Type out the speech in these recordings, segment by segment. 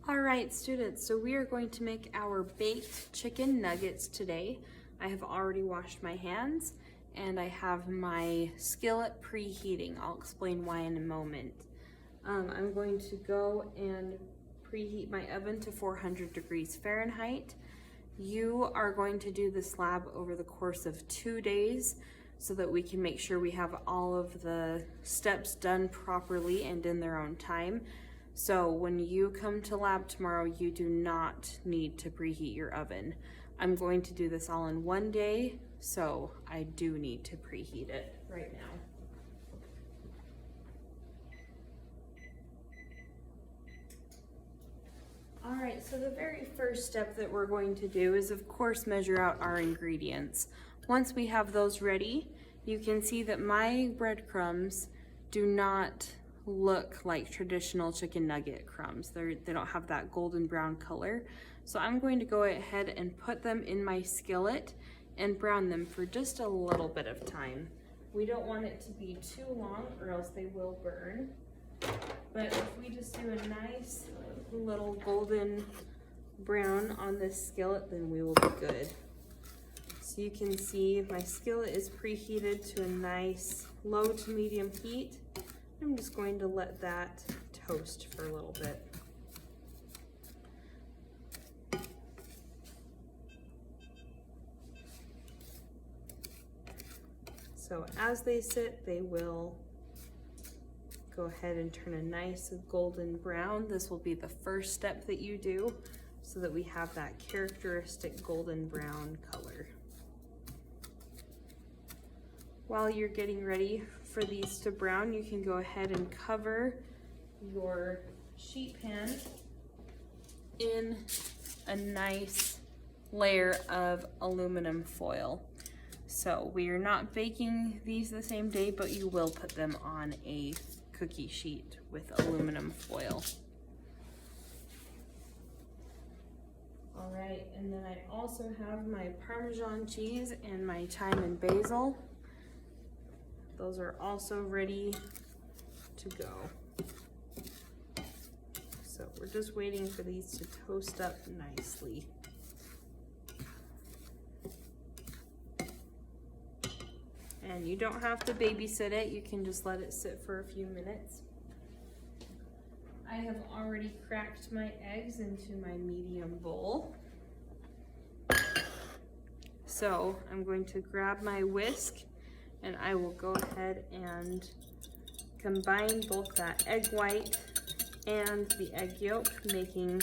All right, students, so we are going to make our baked chicken nuggets today. I have already washed my hands and I have my skillet preheating. I'll explain why in a moment. I'm going to go and preheat my oven to 400 degrees Fahrenheit. You are going to do this lab over the course of 2 days so that we can make sure we have all of the steps done properly and in their own time. So when you come to lab tomorrow, you do not need to preheat your oven. I'm going to do this all in 1 day, so I do need to preheat it right now. All right, so the very first step that we're going to do is, of course, measure out our ingredients. Once we have those ready, you can see that my breadcrumbs do not look like traditional chicken nugget crumbs. They don't have that golden brown color. So I'm going to go ahead and put them in my skillet and brown them for just a little bit of time. We don't want it to be too long or else they will burn. But if we just do a nice little golden brown on this skillet, then we will be good. So you can see my skillet is preheated to a nice low to medium heat. I'm just going to let that toast for a little bit. So as they sit, they will go ahead and turn a nice golden brown. This will be the first step that you do so that we have that characteristic golden brown color. While you're getting ready for these to brown, you can go ahead and cover your sheet pan in a nice layer of aluminum foil. So we are not baking these the same day, but you will put them on a cookie sheet with aluminum foil. All right, and then I also have my Parmesan cheese and my thyme and basil. Those are also ready to go. So we're just waiting for these to toast up nicely. And you don't have to babysit it, you can just let it sit for a few minutes. I have already cracked my eggs into my medium bowl. So I'm going to grab my whisk and I will go ahead and combine both that egg white and the egg yolk, making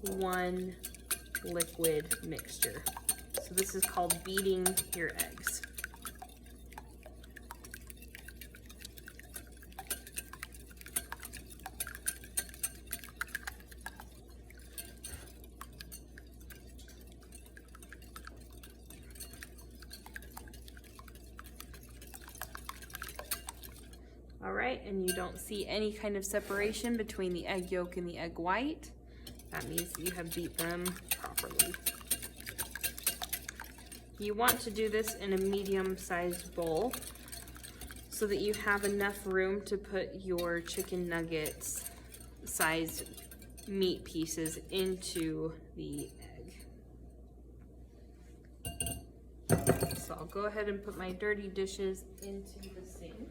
one liquid mixture. So this is called beating your eggs. All right, and you don't see any kind of separation between the egg yolk and the egg white. That means that you have beat them properly. You want to do this in a medium-sized bowl so that you have enough room to put your chicken nuggets sized meat pieces into the egg. So I'll go ahead and put my dirty dishes into the sink.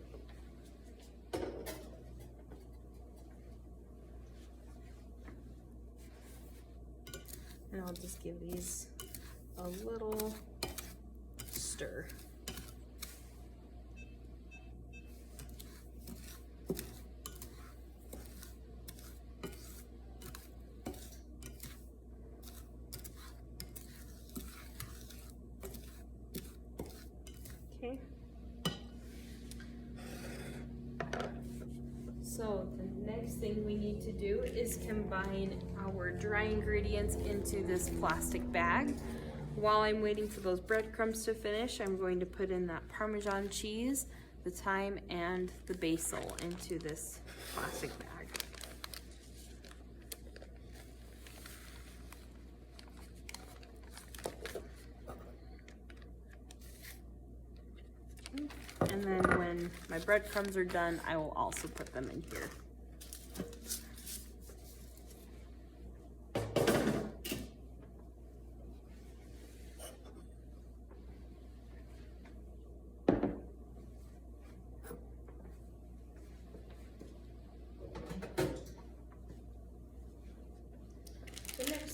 And I'll just give these a little stir. Okay. So the next thing we need to do is combine our dry ingredients into this plastic bag. While I'm waiting for those breadcrumbs to finish, I'm going to put in that Parmesan cheese, the thyme, and the basil into this plastic bag. And then when my breadcrumbs are done, I will also put them in here.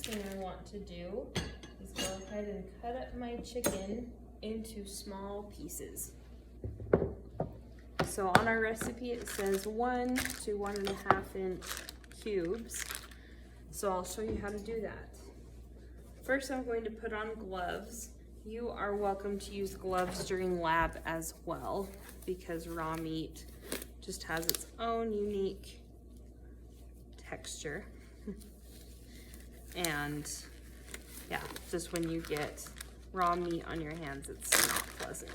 next thing I want to do is go ahead and cut up my chicken into small pieces. So on our recipe it says 1 to 1.5 inch cubes. So I'll show you how to do that. First I'm going to put on gloves. You are welcome to use gloves during lab as well, because raw meat just has its own unique texture. And yeah, just when you get raw meat on your hands, it's not pleasant.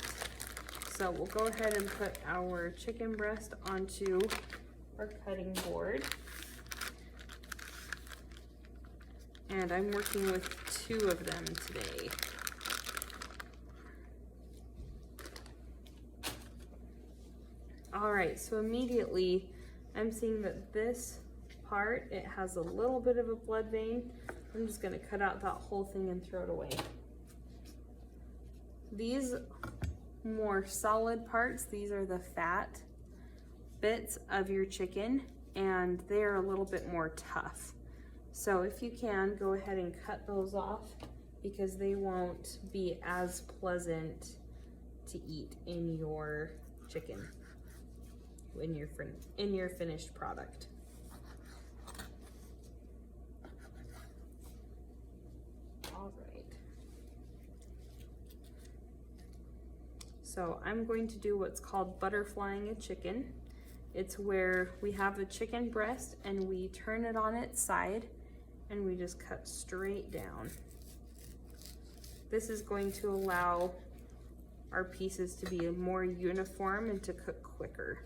So we'll go ahead and put our chicken breast onto our cutting board. And I'm working with 2 of them today. All right, so immediately I'm seeing that this part, it has a little bit of a blood vein. I'm just gonna cut out that whole thing and throw it away. These more solid parts, these are the fat bits of your chicken, and they're a little bit more tough. So if you can, go ahead and cut those off, because they won't be as pleasant to eat in your chicken, in your finished product. All right. So I'm going to do what's called butterflying a chicken. It's where we have a chicken breast and we turn it on its side and we just cut straight down. This is going to allow our pieces to be more uniform and to cook quicker.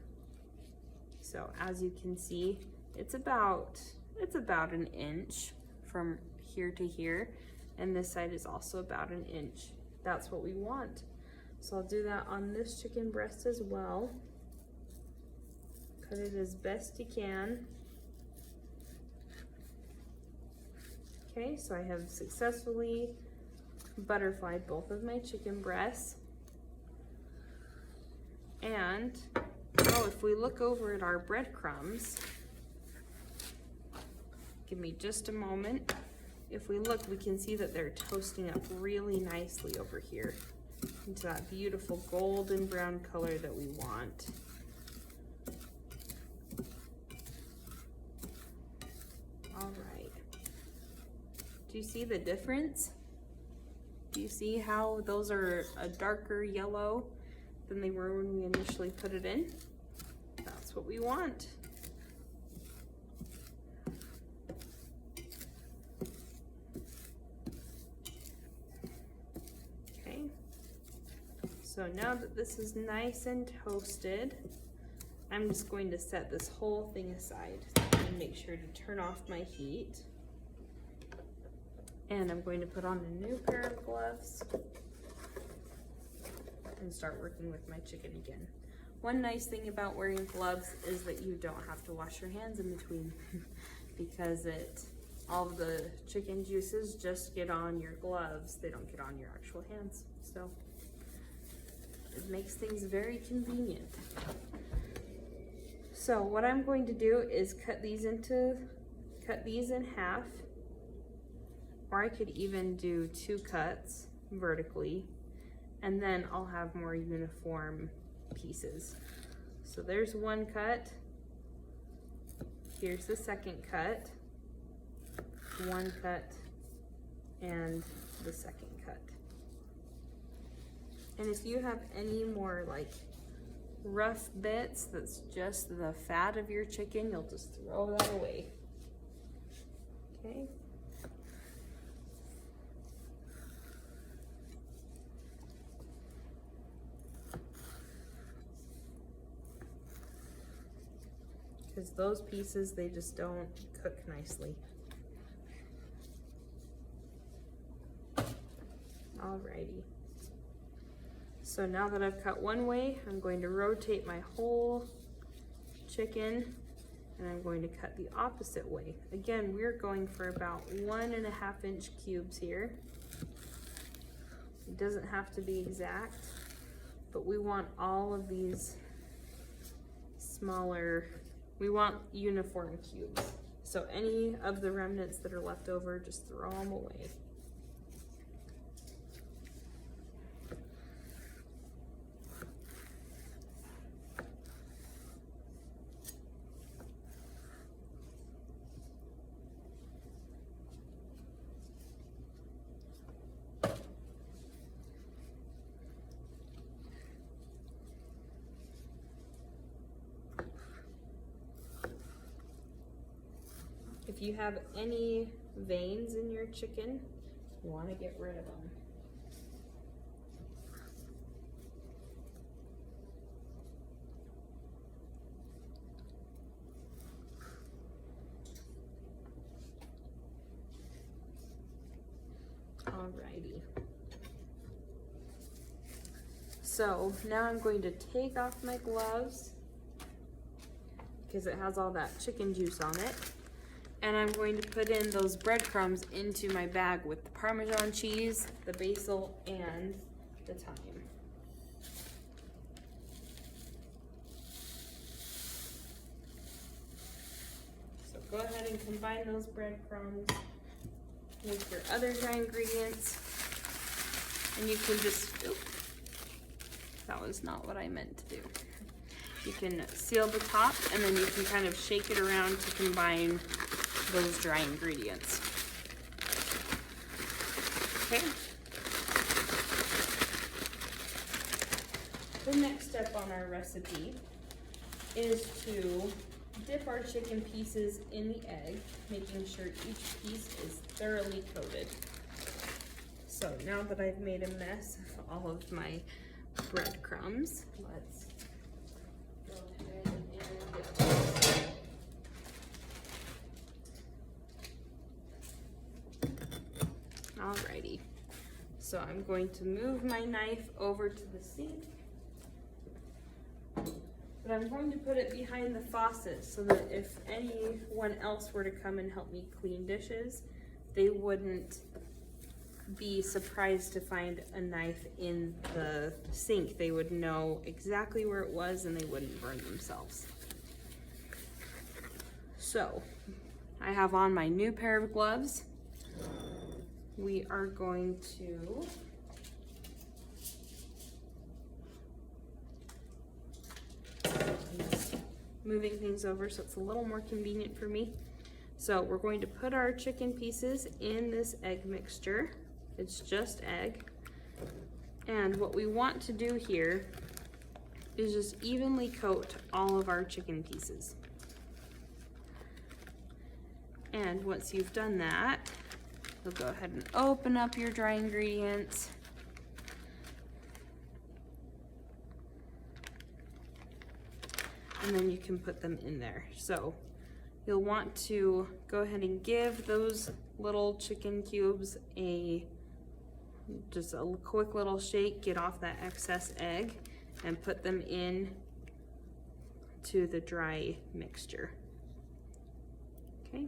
So as you can see, it's about 1 inch from here to here, and this side is also about 1 inch. That's what we want. So I'll do that on this chicken breast as well. Cut it as best you can. Okay, so I have successfully butterflied both of my chicken breasts. And now if we look over at our breadcrumbs, give me just a moment. If we look, we can see that they're toasting up really nicely over here into that beautiful golden brown color that we want. All right. Do you see the difference? Do you see how those are a darker yellow than they were when we initially put it in? That's what we want. Okay. So now that this is nice and toasted, I'm just going to set this whole thing aside and make sure to turn off my heat. And I'm going to put on a new pair of gloves and start working with my chicken again. One nice thing about wearing gloves is that you don't have to wash your hands in between because all of the chicken juices just get on your gloves. They don't get on your actual hands. So it makes things very convenient. So what I'm going to do is cut these in half, or I could even do 2 cuts vertically, and then I'll have more uniform pieces. So there's 1 cut, here's the 2nd cut, 1 cut, and the 2nd cut. And if you have any more like rough bits that's just the fat of your chicken, you'll just throw that away. Okay. Because those pieces, they just don't cook nicely. Alrighty. So now that I've cut one way, I'm going to rotate my whole chicken and I'm going to cut the opposite way. Again, we're going for about 1.5 inch cubes here. It doesn't have to be exact, but we want all of these smaller, we want uniform cubes. So any of the remnants that are left over, just throw them away. If you have any veins in your chicken, you want to get rid of them. Alrighty. So now I'm going to take off my gloves because it has all that chicken juice on it. And I'm going to put in those breadcrumbs into my bag with the Parmesan cheese, the basil, and the thyme. So go ahead and combine those breadcrumbs with your other dry ingredients. And you can just, that was not what I meant to do. You can seal the top and then you can kind of shake it around to combine those dry ingredients. Okay. The next step on our recipe is to dip our chicken pieces in the egg, making sure each piece is thoroughly coated. So now that I've made a mess of all of my breadcrumbs, let's go ahead and dip this. Alrighty, so I'm going to move my knife over to the sink, but I'm going to put it behind the faucet so that if anyone else were to come and help me clean dishes, they wouldn't be surprised to find a knife in the sink. They would know exactly where it was and they wouldn't burn themselves. So, I have on my new pair of gloves. We are going to moving things over so it's a little more convenient for me. So we're going to put our chicken pieces in this egg mixture. It's just egg. And what we want to do here is just evenly coat all of our chicken pieces. And once you've done that, you'll go ahead and open up your dry ingredients. And then you can put them in there. So you'll want to go ahead and give those little chicken cubes just a quick little shake, get off that excess egg, and put them in to the dry mixture. Okay.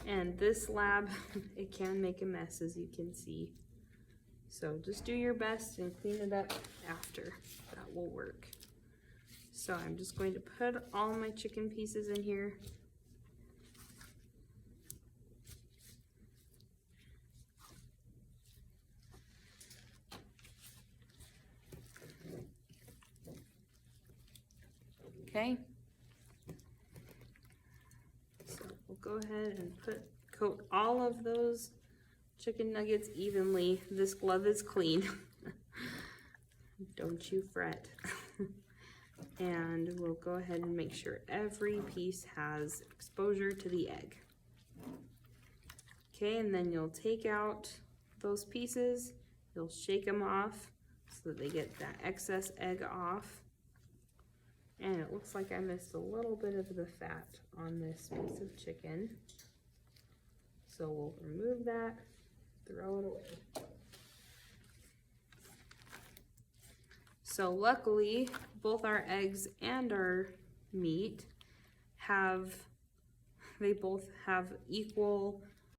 And this lab, it can make a mess, as you can see. So just do your best and clean it up after. That will work. So I'm just going to put all my chicken pieces in here. Okay. So we'll go ahead and coat all of those chicken nuggets evenly. This glove is clean. Don't you fret. And we'll go ahead and make sure every piece has exposure to the egg. Okay, and then you'll take out those pieces, you'll shake them off so that they get that excess egg off. And it looks like I missed a little bit of the fat on this piece of chicken. So we'll remove that, throw it away. So luckily, both our eggs and our meat both have equal